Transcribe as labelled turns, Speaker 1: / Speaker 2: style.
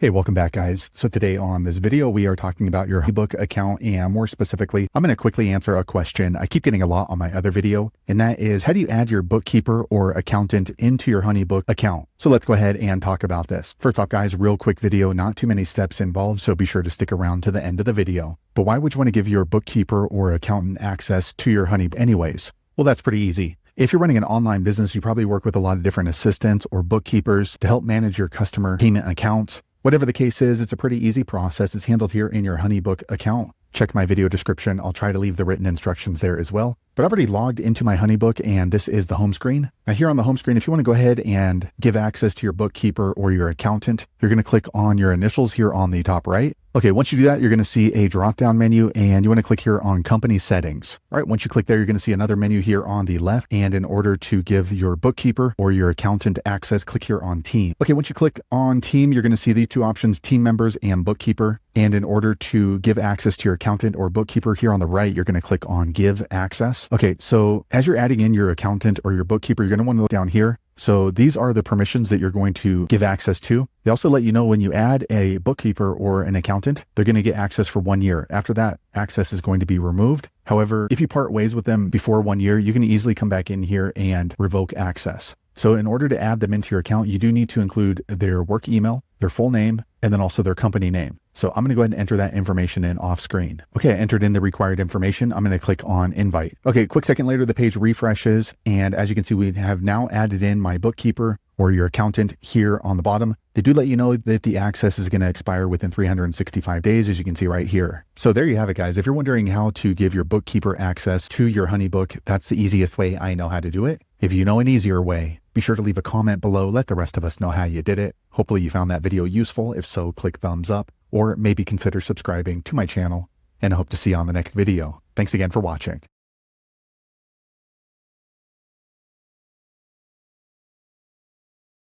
Speaker 1: Hey, welcome back guys. So today on this video, we are talking about your HoneyBook account, and more specifically, I'm going to quickly answer a question I keep getting a lot on my other video, and that is, how do you add your bookkeeper or accountant into your HoneyBook account? So let's go ahead and talk about this. First off guys, real quick video, not too many steps involved, so be sure to stick around to the end of the video. But why would you want to give your bookkeeper or accountant access to your HoneyBook anyways? Well, that's pretty easy. If you're running an online business, you probably work with a lot of different assistants or bookkeepers to help manage your customer payment accounts. Whatever the case is, it's a pretty easy process. It's handled here in your HoneyBook account. Check my video description. I'll try to leave the written instructions there as well. But I've already logged into my HoneyBook, and this is the home screen. Now here on the home screen, if you want to go ahead and give access to your bookkeeper or your accountant, you're going to click on your initials here on the top right. Okay, once you do that, you're going to see a drop-down menu, and you want to click here on company settings. All right, once you click there, you're going to see another menu here on the left. And in order to give your bookkeeper or your accountant access, click here on team. Okay, once you click on team, you're going to see these two options, team members and bookkeeper. And in order to give access to your accountant or bookkeeper here on the right, you're going to click on give access. Okay, so as you're adding in your accountant or your bookkeeper, you're going to want to look down here. So these are the permissions that you're going to give access to. They also let you know when you add a bookkeeper or an accountant, they're going to get access for 1 year. After that, access is going to be removed. However, if you part ways with them before 1 year, you can easily come back in here and revoke access. So in order to add them into your account, you do need to include their work email, their full name, and then also their company name. So I'm going to go ahead and enter that information in off screen. Okay, I entered in the required information. I'm going to click on invite. Okay, quick second later, the page refreshes. And as you can see, we have now added in my bookkeeper or your accountant here on the bottom. They do let you know that the access is going to expire within 365 days, as you can see right here. So there you have it, guys. If you're wondering how to give your bookkeeper access to your HoneyBook, that's the easiest way I know how to do it. If you know an easier way, be sure to leave a comment below. Let the rest of us know how you did it. Hopefully you found that video useful. If so, click thumbs up, or maybe consider subscribing to my channel, and I hope to see you on the next video. Thanks again for watching.